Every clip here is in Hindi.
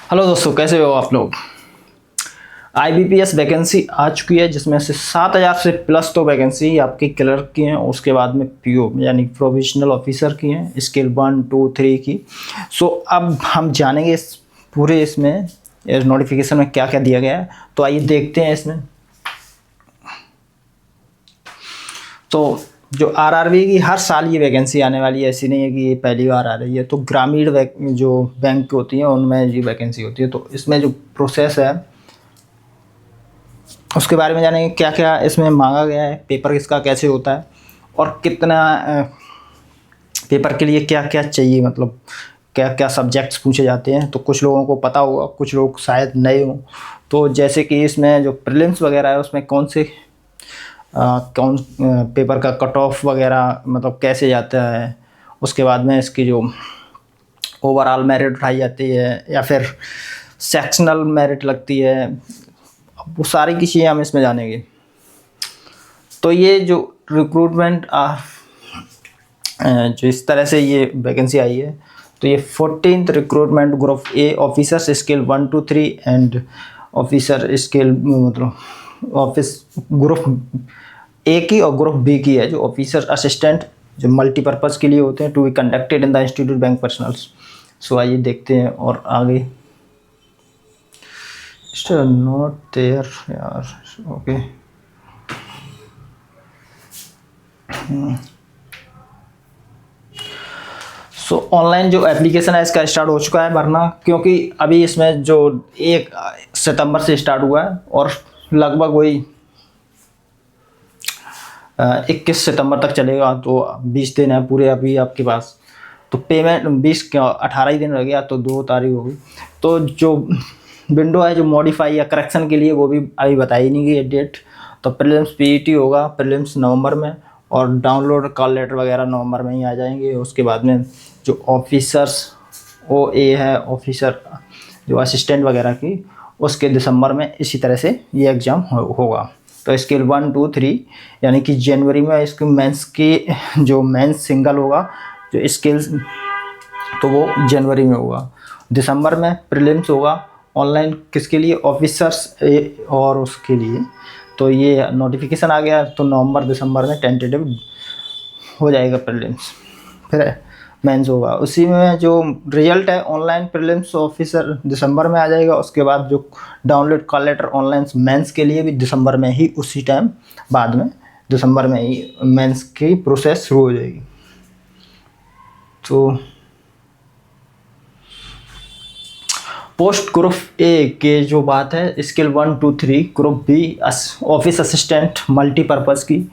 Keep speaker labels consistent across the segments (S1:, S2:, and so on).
S1: हेलो दोस्तों, कैसे हो आप लोग। IBPS वैकेंसी आ चुकी है जिसमें से 7,000 से प्लस तो वैकेंसी आपकी क्लर्क की हैं, उसके बाद में PO यानी प्रोविजनल ऑफिसर की हैं, स्केल 1 2 3 की। सो अब हम जानेंगे इस पूरे इसमें नोटिफिकेशन में क्या क्या दिया गया है। तो आइए देखते हैं इसमें। तो जो RRB की हर साल ये वैकेंसी आने वाली है, ऐसी नहीं है कि ये पहली बार आ रही है। तो ग्रामीण जो बैंक होती हैं उनमें ये वैकेंसी होती है। तो इसमें जो प्रोसेस है उसके बारे में जानेंगे, क्या क्या इसमें मांगा गया है, पेपर किसका कैसे होता है और कितना पेपर के लिए क्या क्या चाहिए, मतलब क्या क्या सब्जेक्ट्स पूछे जाते हैं। तो कुछ लोगों को पता होगा, कुछ लोग शायद नए हों। तो जैसे कि इसमें जो प्रीलिम्स वगैरह है उसमें कौन से कौन पेपर का कट ऑफ वगैरह मतलब कैसे जाता है, उसके बाद में इसकी जो ओवरऑल मेरिट उठाई जाती है या फिर सेक्शनल मेरिट लगती है, वो सारी की चीज़ें हम इसमें जानेंगे। तो ये जो रिक्रूटमेंट जो इस तरह से ये वैकेंसी आई है, तो ये 14th recruitment group A officers scale 1 2 3 and officer scale मतलब ऑफिस ग्रुप A की और ग्रुप B की है। जो ऑफिसर असिस्टेंट जो मल्टीपर्पज़ के लिए होते हैं, to be conducted in the institute bank personnels. So आइए देखते हैं और आगे। नॉट देयर यार, ओके। सो ऑनलाइन जो एप्लीकेशन है इसका स्टार्ट हो चुका है भरना, क्योंकि अभी इसमें जो 1 सितंबर से स्टार्ट हुआ है और लगभग वही 21 सितंबर तक चलेगा। तो 20 दिन है पूरे अभी आपके पास। तो पेमेंट 18 ही दिन रह गया, तो 2 तारीख होगी। तो जो विंडो है जो मॉडिफाई या करेक्शन के लिए, वो भी अभी बताई नहीं गई है डेट। तो प्रीलिम्स PET होगा, प्रीलिम्स नवंबर में, और डाउनलोड कॉल लेटर वगैरह नवंबर में ही आ जाएंगे। उसके बाद में जो ऑफिसर्स OA है, ऑफिसर जो असिस्टेंट वगैरह की, उसके दिसंबर में इसी तरह से ये एग्ज़ाम होगा। तो स्केल 1 2 3 यानी कि जनवरी में इसके मेंस की जो मेंस सिंगल होगा, जो स्केल्स तो वो जनवरी में होगा। दिसंबर में प्रीलिम्स होगा ऑनलाइन, किसके लिए, ऑफिसर्स और उसके लिए। तो ये नोटिफिकेशन आ गया, तो नवंबर दिसंबर में टेंटेटिव हो जाएगा प्रीलिम्स, फिर मेंस होगा। उसी में जो रिजल्ट है ऑनलाइन प्रीलिम्स ऑफिसर दिसंबर में आ जाएगा। उसके बाद जो download call letter online mains के लिए भी दिसंबर में ही, उसी टाइम बाद में दिसंबर में ही मेंस की प्रोसेस शुरू हो जाएगी। तो पोस्ट ग्रुप A के जो बात है, scale 1 2 3 group B office assistant multipurpose की।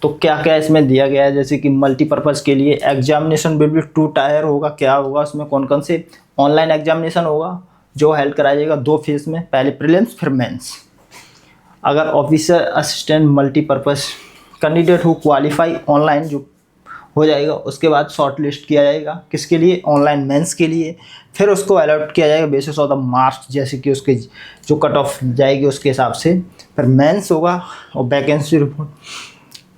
S1: तो क्या क्या इसमें दिया गया है, जैसे कि मल्टीपर्पज़ के लिए एग्जामिनेशन विल बी 2 टायर होगा। क्या होगा उसमें, कौन कौन से ऑनलाइन एग्जामिनेशन होगा जो हेल्प कराया जाएगा 2 फेज में, पहले प्रीलिम्स फिर मेंस। अगर officer assistant multipurpose candidate who qualify online जो हो जाएगा, उसके बाद शॉर्ट लिस्ट किया जाएगा किसके लिए, ऑनलाइन मेंस के लिए। फिर उसको अलॉट किया जाएगा बेसिस ऑफ द मार्क्स, जैसे कि उसके जो कट ऑफ जाएगी उसके हिसाब से। फिर मेंस होगा और वैकेंसी रिपोर्ट,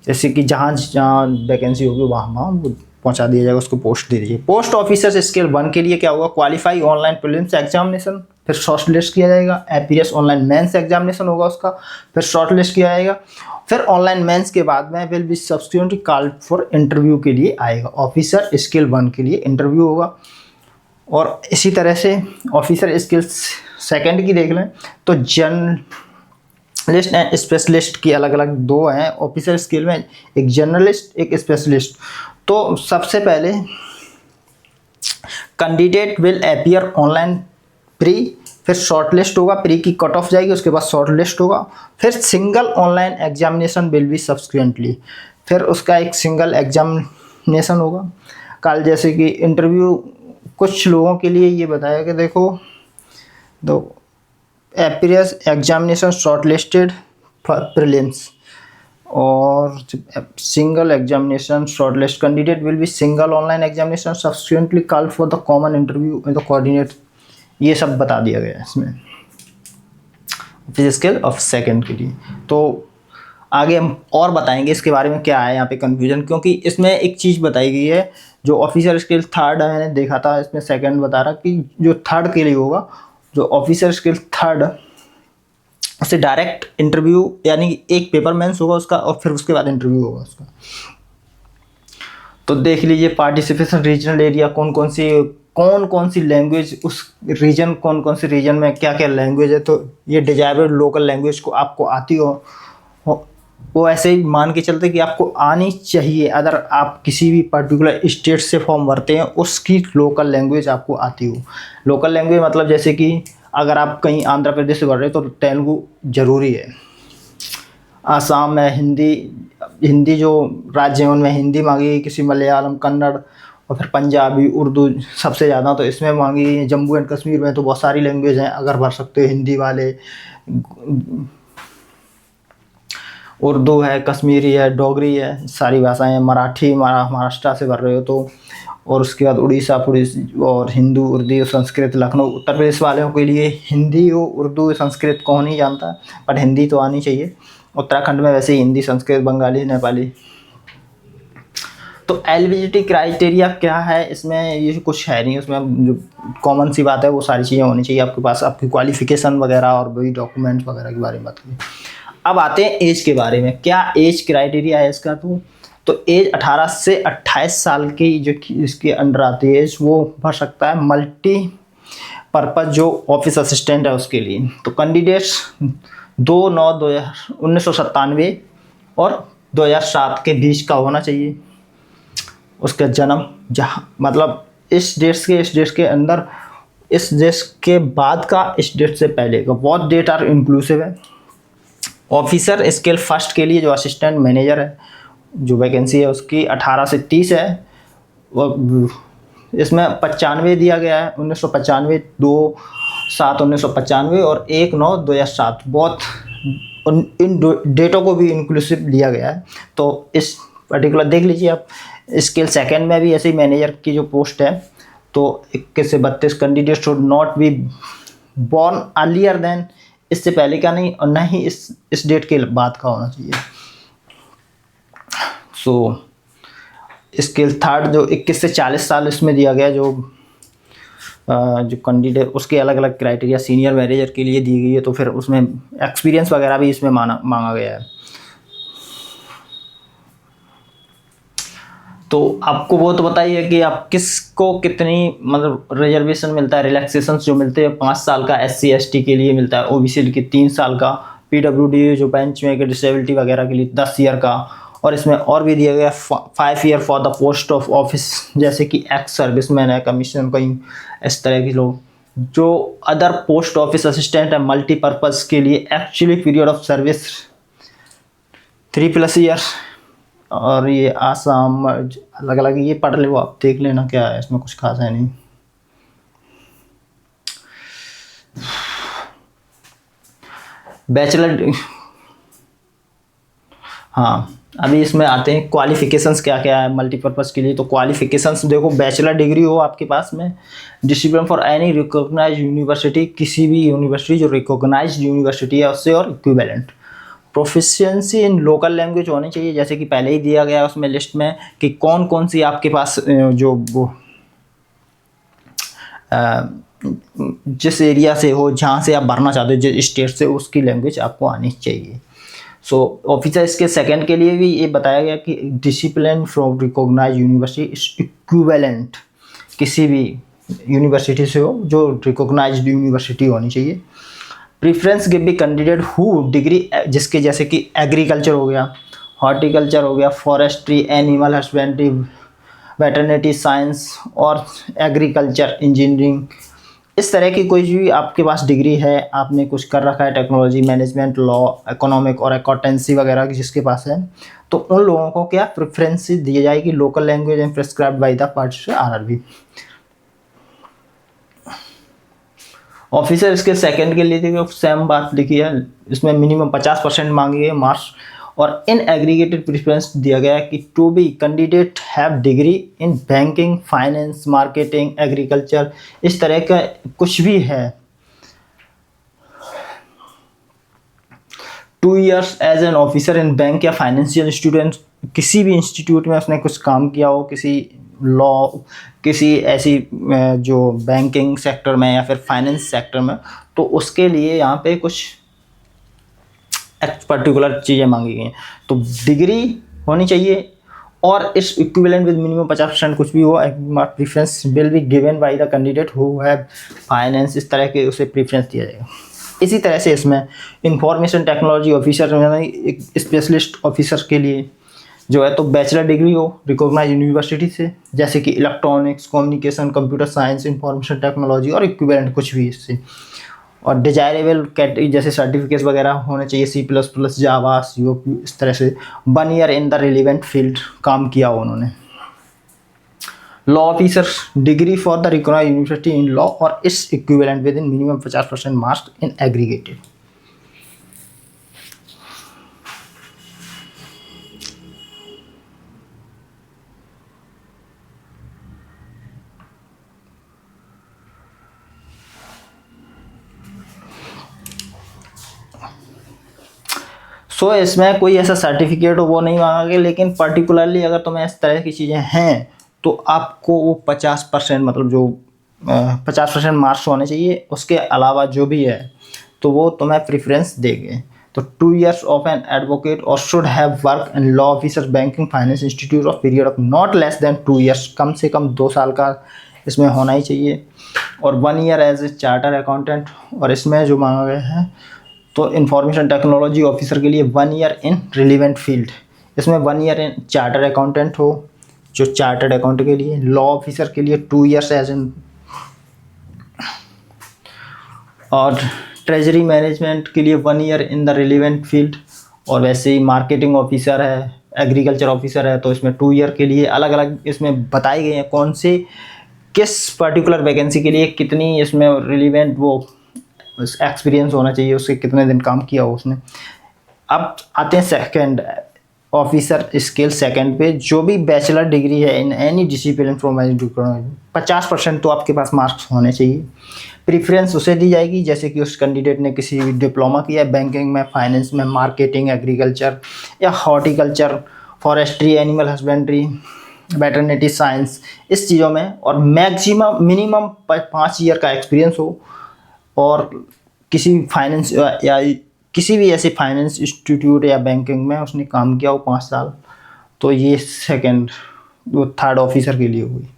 S1: जैसे कि जहाँ जहाँ वैकेंसी होगी वहाँ वहाँ वो पहुँचा दिया जाएगा, उसको पोस्ट दे दीजिए। पोस्ट ऑफिसर्स स्केल 1 के लिए क्या होगा, क्वालिफाई ऑनलाइन प्रीलिम्स एग्जामिनेशन, फिर शॉर्ट लिस्ट किया जाएगा। एपीएस ऑनलाइन मेंस एग्जामिनेशन होगा उसका, फिर शॉर्ट लिस्ट किया जाएगा। फिर ऑनलाइन मेंस के बाद में will be subsequently called for interview के लिए आएगा। ऑफिसर स्केल 1 के लिए इंटरव्यू होगा। और इसी तरह से ऑफिसर स्केल 2 की देख लें तो जर्नलिस्ट एंड स्पेशलिस्ट की अलग अलग 2 हैं। ऑफिसर स्केल में एक जर्नलिस्ट एक स्पेशलिस्ट। तो सबसे पहले candidate will appear online pre, फिर शॉर्ट लिस्ट होगा, प्री की कट ऑफ जाएगी, उसके बाद शॉर्ट लिस्ट होगा। फिर single online examination will be subsequently, फिर उसका एक सिंगल एग्जामिनेशन होगा कल। जैसे कि इंटरव्यू कुछ लोगों के लिए ये बताया कि देखो दो appearance examination short listed prelims, और single examination short list candidate will be single online examination subsequently called for the common interview in the coordinate. ये सब बता दिया गया है इसमें ऑफिस स्केल ऑफ 2 के लिए। तो आगे हम और बताएंगे इसके बारे में क्या है यहाँ पे कन्फ्यूजन, क्योंकि इसमें एक चीज़ बताई गई है जो ऑफिसर स्केल 3 है, मैंने देखा था इसमें 2 बता रहा कि जो 3 के लिए होगा जो ऑफिसर स्किल थर्ड, उससे डायरेक्ट इंटरव्यू, यानी एक पेपर मेंस होगा उसका और फिर उसके बाद इंटरव्यू होगा उसका। तो देख लीजिए पार्टिसिपेशन रीजनल एरिया, कौन कौन सी लैंग्वेज उस रीजन, कौन कौन से रीजन में क्या क्या लैंग्वेज है। तो ये डिजायरेबल लोकल लैंग्वेज को आपको आती हो वो ऐसे ही मान के चलते कि आपको आनी चाहिए। अगर आप किसी भी पर्टिकुलर स्टेट से फॉर्म भरते हैं उसकी लोकल लैंग्वेज आपको आती हो। लोकल लैंग्वेज मतलब जैसे कि अगर आप कहीं आंध्र प्रदेश से भर रहे हो तो तेलुगु ज़रूरी है। आसाम में हिंदी, हिंदी जो राज्य है उनमें हिंदी मांगी गई, किसी मलयालम, कन्नड़ और फिर पंजाबी, उर्दू सबसे ज़्यादा तो इसमें मांगी गई है। जम्मू एंड कश्मीर में तो बहुत सारी लैंग्वेज हैं, अगर भर सकते हो हिंदी वाले, उर्दू है, कश्मीरी है, डोगरी है, सारी भाषाएं हैं। मराठी महाराष्ट्र से भर रहे हो तो, और उसके बाद उड़ीसा और हिंदू, उर्दू, संस्कृत। लखनऊ उत्तर प्रदेश वालों के लिए हिंदी हो, उर्दू, संस्कृत कौन नहीं जानता, पर हिंदी तो आनी चाहिए। उत्तराखंड में वैसे ही हिंदी, संस्कृत, बंगाली, नेपाली। तो एलिजिबिलिटी क्राइटेरिया क्या है इसमें, ये कुछ है नहीं उसमें, जो कॉमन सी बात है वो सारी चीज़ें होनी चाहिए आपके पास, आपकी क्वालिफिकेशन वगैरह और वही डॉक्यूमेंट्स वगैरह के बारे में बात करें। अब आते हैं एज के बारे में, क्या एज क्राइटेरिया है इसका। तो एज 18 से 28 साल की जो इसके अंडर आती है एज, वो भर सकता है मल्टी पर्पज़ जो ऑफिस असिस्टेंट है उसके लिए। तो कैंडिडेट्स 1997 और 2007 के बीच का होना चाहिए उसका जन्म, जहाँ मतलब इस डेट्स के अंदर, इस डेट्स के बाद का, इस डेट से पहले का, बहुत डेट आर इंक्लूसिव है। ऑफिसर स्केल फर्स्ट के लिए जो असिस्टेंट मैनेजर है, जो वैकेंसी है उसकी 18 से 30 है। इसमें 95 दिया गया है, 1995, 2/7/1995 और 1/9/2007, बहुत इन डेटों को भी इंक्लूसिव लिया गया है। तो इस पर्टिकुलर देख लीजिए आप, स्केल सेकंड में भी ऐसे ही मैनेजर की जो पोस्ट है, तो 21 से 32 candidate should not be born earlier than, इससे पहले का नहीं और ना ही इस डेट के बाद का होना चाहिए। सो स्केल थर्ड जो 21 से 40 साल इसमें दिया गया, जो कैंडिडेट, उसके अलग अलग क्राइटेरिया सीनियर मैनेजर के लिए दी गई है। तो फिर उसमें एक्सपीरियंस वगैरह भी इसमें मांगा गया है। तो आपको वो तो बताइए कि आप किसको कितनी मतलब रिजर्वेशन मिलता है, रिलैक्सेशन जो मिलते हैं। 5 साल का SC ST के लिए मिलता है, OBC के 3 साल का, PWD जो बेंच में डिसेबिलिटी वगैरह के लिए 10 ईयर का, और इसमें और भी दिया गया 5 year for the post of office, जैसे कि एक्स सर्विसमैन है, कमीशन कहीं इस तरह के लोग। जो अदर पोस्ट ऑफिस असिस्टेंट है मल्टीपर्पज़ के लिए, actually period of service 3+ year. और ये आसाम अलग अलग, ये पढ़ लो आप, देख लेना क्या है इसमें, कुछ खास है नहीं। बैचलर, हाँ अभी इसमें आते हैं क्वालिफिकेशंस क्या क्या है मल्टीपर्पज़ के लिए। तो क्वालिफिकेशंस देखो, बैचलर डिग्री हो आपके पास में, discipline for any recognised university, किसी भी यूनिवर्सिटी जो रिकॉग्नाइज्ड यूनिवर्सिटी है उससे, और equivalent. Proficiency in local language होनी चाहिए, जैसे कि पहले ही दिया गया उसमें लिस्ट में कि कौन कौन सी आपके पास जो वो जिस एरिया से हो, जहाँ से आप भरना चाहते हो, जिस स्टेट से, उसकी लैंग्वेज आपको आनी चाहिए। सो ऑफिसर इसके सेकंड के लिए भी ये बताया गया कि discipline from recognized university is equivalent, किसी भी यूनिवर्सिटी से हो जो रिकॉग्नाइज्ड यूनिवर्सिटी होनी चाहिए। Preference give be candidate who degree, जिसके जैसे कि एग्रीकल्चर हो गया, हॉर्टिकल्चर हो गया, forestry, animal husbandry, veterinary science और एग्रीकल्चर इंजीनियरिंग, इस तरह की कोई भी आपके पास डिग्री है, आपने कुछ कर रखा है टेक्नोलॉजी, मैनेजमेंट, लॉ, इकोनॉमिक और अकाउंटेंसी वगैरह की जिसके पास है, तो उन लोगों को क्या प्रेफरेंस दी जाएगी local language and prescribed by the party RRB। Officer इसके सेकंड के लिए देखिए सेम बात लिखी है, इसमें मिनिमम 50% मांगी है मार्क्स, और इन एग्रीगेटेड प्रेफरेंस दिया गया है कि to be candidate have degree in banking, finance, marketing, agriculture, इस तरह का कुछ भी है। 2 years as an officer in bank या फाइनेंशियल इंस्टीट्यूट, किसी भी इंस्टीट्यूट में उसने कुछ काम किया हो, किसी लॉ किसी ऐसी जो बैंकिंग सेक्टर में या फिर फाइनेंस सेक्टर में, तो उसके लिए यहाँ पे कुछ पर्टिकुलर चीज़ें मांगी गई हैं। तो डिग्री होनी चाहिए और इस इक्विवेलेंट विद मिनिमम 50% कुछ भी हो, preference will be given by the candidate who have finance, इस तरह के उसे प्रीफरेंस दिया जाएगा। इसी तरह से इसमें इंफॉर्मेशन टेक्नोलॉजी ऑफिसर यानी एक स्पेशलिस्ट ऑफिसर के लिए जो है तो बैचलर डिग्री हो रिकॉग्नाइज यूनिवर्सिटी से, जैसे कि electronics, communication, computer science, information technology और इक्विवेलेंट कुछ भी इससे। और डिजायरेबल कैटेगरी जैसे सर्टिफिकेट्स वगैरह होने चाहिए, C++, जावा, COP, इस तरह से 1 year in the relevant field काम किया हो उन्होंने। Law officer degree for the recognised university in law और इस equivalent with in minimum 50% marks in aggregated. So इसमें कोई ऐसा सर्टिफिकेट हो वो नहीं मांगा गया, लेकिन पर्टिकुलरली अगर तुम्हें इस तरह की चीज़ें हैं तो आपको वो 50% मतलब जो 50% मार्क्स होने चाहिए, उसके अलावा जो भी है तो वो तुम्हें प्रेफरेंस देंगे। तो 2 years ऑफ एन एडवोकेट और should have work in law officer banking finance institute of period of not less than 2 years, कम से कम 2 साल का इसमें होना ही चाहिए। और 1 year as a charter accountant, और इसमें जो मांगा गया है तो इंफॉर्मेशन टेक्नोलॉजी ऑफिसर के लिए 1 year इन रिलेवेंट फील्ड, इसमें 1 year इन चार्टर अकाउंटेंट हो जो चार्टर्ड अकाउंट के लिए, लॉ ऑफिसर के लिए 2 years एज इन, और ट्रेजरी मैनेजमेंट के लिए 1 year in the relevant field. और वैसे ही मार्केटिंग ऑफिसर है, एग्रीकल्चर ऑफिसर है, तो इसमें 2 year के लिए अलग अलग इसमें बताए गए हैं कौन से किस पर्टिकुलर वैकेंसी के लिए कितनी इसमें रिलेवेंट वो एक्सपीरियंस होना चाहिए, उसके कितने दिन काम किया हो उसने। अब आते हैं सेकंड ऑफिसर स्किल सेकंड पे, जो भी बैचलर डिग्री है इन एनी डिसिप्लिन फ्रॉम 50% तो आपके पास मार्क्स होने चाहिए। प्रीफरेंस उसे दी जाएगी जैसे कि उस कैंडिडेट ने किसी डिप्लोमा किया है बैंकिंग में, फाइनेंस में, मार्केटिंग, एग्रीकल्चर या horticulture, forestry, animal husbandry, veterinary science, इस चीज़ों में, और मैक्सिमम मिनिमम 5 year का एक्सपीरियंस हो, और किसी फाइनेंस या किसी भी ऐसे फाइनेंस इंस्टीट्यूट या बैंकिंग में उसने काम किया हो 5 साल। तो ये सेकंड वो थर्ड ऑफिसर के लिए हुई।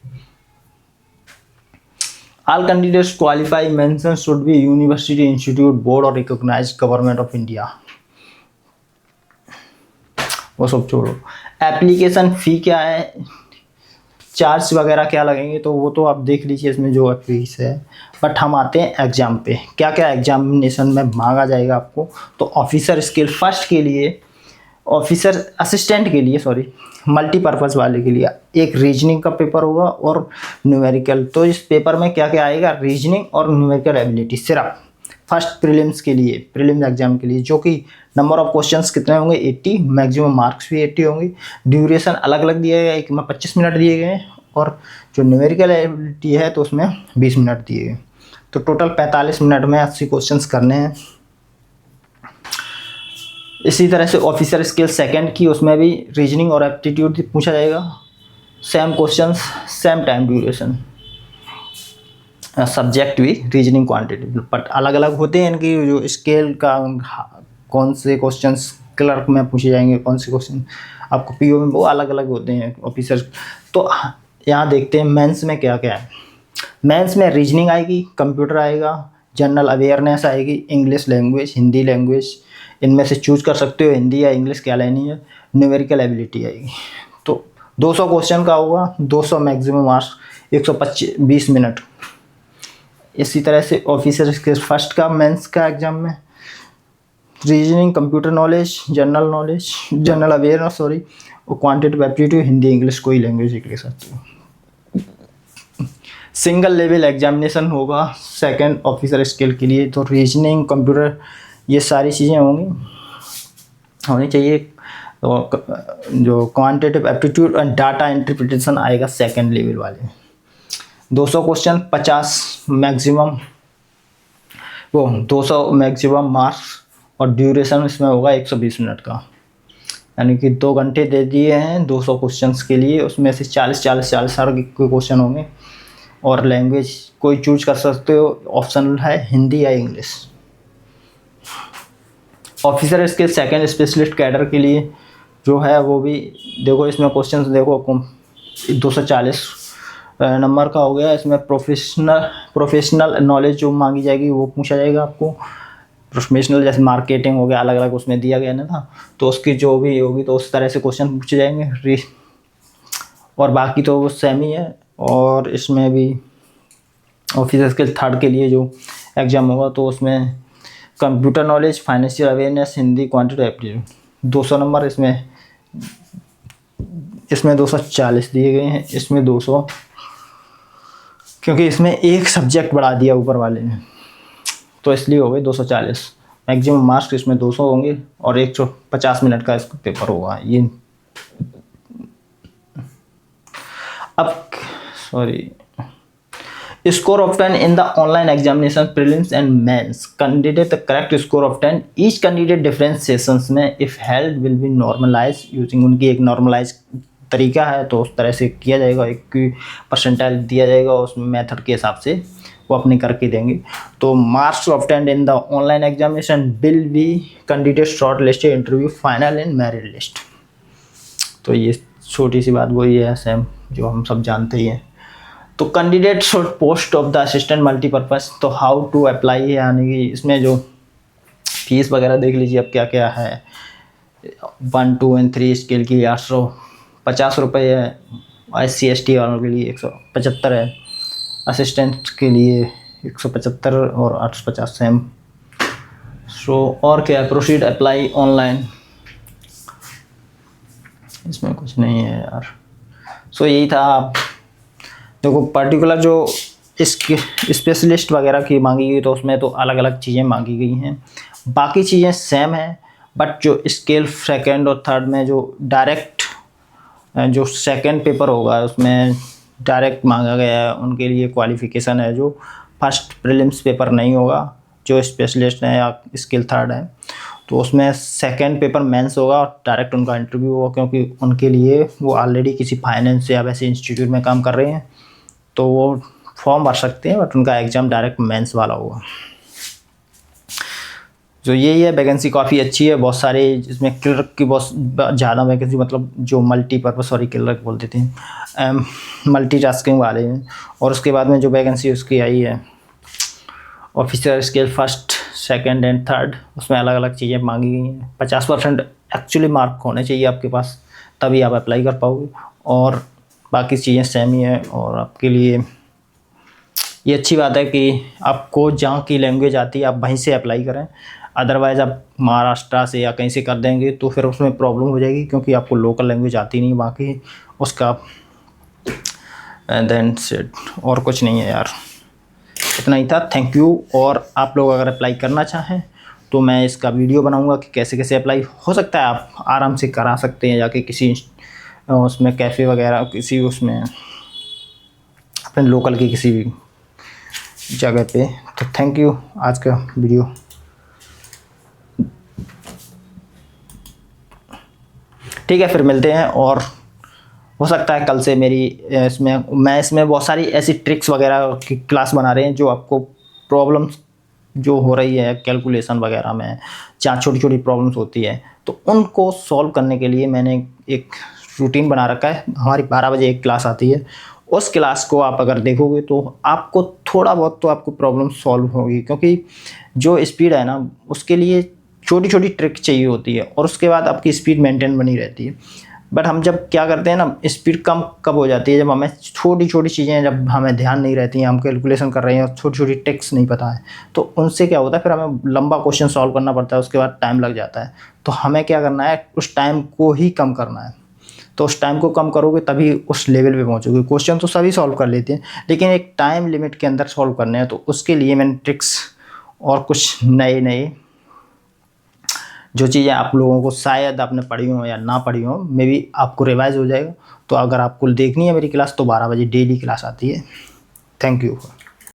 S1: All candidates qualify mention should be university, institute, board और रिकॉग्नाइज्ड गवर्नमेंट ऑफ इंडिया। वो सब छोड़ो। एप्लीकेशन फ़ी क्या है, चार्ज वगैरह क्या लगेंगे, तो वो तो आप देख लीजिए इसमें जो फीस है। बट हम आते हैं एग्ज़ाम पे, क्या क्या एग्जामिनेशन में मांगा जाएगा आपको। तो ऑफिसर स्किल फर्स्ट के लिए, ऑफिसर असिस्टेंट के लिए सॉरी, मल्टीपर्पज़ वाले के लिए एक रीजनिंग का पेपर होगा और न्यूमेरिकल। तो इस पेपर में क्या क्या आएगा, रीजनिंग और न्यूमेरिकल एबिलिटी सिर्फ फर्स्ट प्रीलिम्स के लिए, प्रीलिम्स एग्जाम के लिए, जो कि नंबर ऑफ क्वेश्चंस कितने होंगे 80, मैक्सिमम मार्क्स भी 80 होंगे। ड्यूरेशन अलग अलग दिया गया है, एक में 25 मिनट दिए गए हैं और जो न्यूमेरिकल एबिलिटी है तो उसमें 20 मिनट दिए गए। तो टोटल 45 मिनट में 80 क्वेश्चंस करने हैं। इसी तरह से ऑफिसर स्किल सेकंड की, उसमें भी रीजनिंग और एप्टीट्यूड पूछा जाएगा, same questions, same time duration, subject भी रीजनिंग क्वांटिटी, बट अलग अलग होते हैं इनकी जो स्केल का, कौन से क्वेश्चंस क्लर्क में पूछे जाएंगे, कौन से क्वेश्चन आपको PO में, वो अलग अलग होते हैं ऑफिसर। तो यहाँ देखते हैं मेंस में क्या क्या है। मेंस में रीजनिंग आएगी, कंप्यूटर आएगा, जनरल अवेयरनेस आएगी, इंग्लिश लैंग्वेज, हिंदी लैंग्वेज, इनमें से चूज कर सकते हो हिंदी या इंग्लिश क्या लेनी है, न्यूमेरिकल एबिलिटी आएगी। तो 200 क्वेश्चन का होगा, 200 मैक्सिमम मार्क्स, 120 मिनट। इसी तरह से ऑफिसर स्किल फर्स्ट का मेंस का एग्जाम में reasoning, computer knowledge, general knowledge, general awareness sorry, और क्वांटिटेटिव एप्टीट्यूड, हिंदी इंग्लिश कोई लैंग्वेज ले सकते हो। सिंगल लेवल एग्जामिनेशन होगा सेकंड ऑफिसर स्किल के लिए। तो रीजनिंग, कंप्यूटर, ये सारी चीज़ें होनी चाहिए। तो जो क्वांटिटेटिव एप्टीट्यूड और डाटा इंटरप्रिटेशन आएगा सेकंड लेवल वाले। 200 क्वेश्चन, 50 मैक्सिमम, वो 200 मैक्सिमम मार्क्स, और ड्यूरेशन इसमें होगा 120 मिनट का। यानी कि 2 घंटे दे दिए हैं 200 क्वेश्चंस के लिए, उसमें से 40 हर के क्वेश्चन होंगे। और लैंग्वेज कोई चूज कर सकते हो, ऑप्शनल है हिंदी या English. Officer skill second specialist cadre के लिए जो है वो भी देखो, इसमें क्वेश्चंस देखो 240 नंबर का हो गया। इसमें प्रोफेशनल नॉलेज जो मांगी जाएगी वो पूछा जाएगा आपको। प्रोफेशनल जैसे मार्केटिंग हो गया, अलग अलग उसमें दिया गया ना था, तो उसकी जो भी होगी तो उस तरह से क्वेश्चन पूछे जाएंगे। और बाकी तो वो सेम ही है। और इसमें भी ऑफिसर स्किल थर्ड के लिए जो एग्ज़ाम होगा तो उसमें computer knowledge, financial awareness, Hindi, quantity aptitude 200 number. इसमें 240 दिए गए हैं, इसमें 200, क्योंकि इसमें एक सब्जेक्ट बढ़ा दिया ऊपर वाले ने, तो इसलिए हो गए 240। मैक्सिमम मार्क्स इसमें 200 होंगे और 150 मिनट का इसका पेपर होगा ये। अब sorry, score of 10 in the online examination prelims and mains, candidate the correct score of 10 each candidate different sessions में if held will be normalized using, उनकी एक normalize तरीका है तो उस तरह से किया जाएगा। एक परसेंटाइल दिया जाएगा, उस मेथड के हिसाब से वो अपने करके देंगे। तो marks obtained in the online examination will be candidate short listed interview final in merit list. तो ये छोटी सी बात वही है सेम जो हम सब जानते ही हैं। तो candidate should post of the assistant multipurpose, तो हाउ टू अप्लाई, यानी कि इसमें जो फीस वगैरह देख लीजिए अब क्या क्या है। 1, 2 और 3 स्केल की 850 रुपये है। SC/ST वालों के लिए 175 है, असिस्टेंट के लिए 175 और 850 सेम। सो और क्या, प्रोसीड अप्लाई ऑनलाइन, इसमें कुछ नहीं है यार। सो यही था। देखो पर्टिकुलर जो इसके स्पेशलिस्ट वगैरह की मांगी गई तो उसमें तो अलग अलग चीज़ें मांगी गई हैं, बाकी चीज़ें सेम हैं। बट जो स्केल सेकंड और थर्ड में जो डायरेक्ट जो सेकंड पेपर होगा उसमें डायरेक्ट मांगा गया है, उनके लिए क्वालिफ़िकेशन है जो फर्स्ट प्रीलिम्स पेपर नहीं होगा। जो स्पेशलिस्ट है या स्केल थर्ड है तो उसमें सेकंड पेपर मेंस होगा और डायरेक्ट उनका इंटरव्यू होगा, क्योंकि उनके लिए वो ऑलरेडी किसी फाइनेंस या वैसे इंस्टीट्यूट में काम कर रहे हैं तो वो फॉर्म भर सकते हैं, बट उनका एग्ज़ाम डायरेक्ट मेंस वाला होगा। जो यही है, वैकेंसी काफ़ी अच्छी है, बहुत सारे इसमें क्लर्क की बहुत ज़्यादा वैकेंसी, मतलब जो मल्टीपर्पज़, सॉरी क्लर्क बोलते थे, मल्टीटास्किंग वाले हैं। और उसके बाद में जो वैकेंसी उसकी आई है officer scale first, second and third, उसमें अलग अलग चीज़ें मांगी गई हैं। 50% एक्चुअली मार्क होने चाहिए आपके पास, तभी आप अप्लाई कर पाओगे। और बाकी चीज़ें सेम ही हैं। और आपके लिए ये अच्छी बात है कि आपको जहाँ की लैंग्वेज आती है आप वहीं से अप्लाई करें। अदरवाइज़ आप महाराष्ट्र से या कहीं से कर देंगे तो फिर उसमें प्रॉब्लम हो जाएगी, क्योंकि आपको लोकल लैंग्वेज आती नहीं बाकी उसका। देन सेट और कुछ नहीं है यार, इतना ही था। Thank you. और आप लोग अगर अप्लाई करना चाहें तो मैं इसका वीडियो बनाऊंगा कि कैसे कैसे अप्लाई हो सकता है। आप आराम से करा सकते हैं जाके किसी उसमें कैफ़े वगैरह, किसी उसमें अपने लोकल की किसी भी जगह पे। तो थैंक यू, आज का वीडियो ठीक है, फिर मिलते हैं। और हो सकता है कल से मेरी इसमें बहुत सारी ऐसी ट्रिक्स वगैरह की क्लास बना रहे हैं जो आपको प्रॉब्लम्स जो हो रही है कैलकुलेशन वगैरह में, जहाँ छोटी छोटी प्रॉब्लम्स होती है, तो उनको सॉल्व करने के लिए मैंने एक रूटीन बना रखा है। हमारी 12 बजे एक क्लास आती है, उस क्लास को आप अगर देखोगे तो आपको थोड़ा बहुत तो आपको प्रॉब्लम सॉल्व होगी, क्योंकि जो स्पीड है ना उसके लिए छोटी छोटी ट्रिक चाहिए होती है और उसके बाद आपकी स्पीड मेंटेन बनी रहती है। बट हम जब क्या करते हैं ना, स्पीड कम कब हो जाती है, जब हमें छोटी छोटी चीज़ें, जब हमें ध्यान नहीं रहती हैं, हम कैलकुलेशन कर रहे हैं और छोटी छोटी ट्रिक्स नहीं पता है, तो उनसे क्या होता है फिर हमें लंबा क्वेश्चन सॉल्व करना पड़ता है, उसके बाद टाइम लग जाता है। तो हमें क्या करना है, उस टाइम को ही कम करना है। तो उस टाइम को कम करोगे तभी उस लेवल पे पहुंचोगे। क्वेश्चन तो सभी सॉल्व कर लेते हैं, लेकिन एक टाइम लिमिट के अंदर सॉल्व करने हैं। तो उसके लिए मैंने ट्रिक्स और कुछ नए जो चीज़ें आप लोगों को शायद आपने पढ़ी हो या ना पढ़ी हो, मे बी आपको रिवाइज हो जाएगा। तो अगर आपको देखनी है मेरी क्लास तो 12 बजे डेली क्लास आती है। Thank you.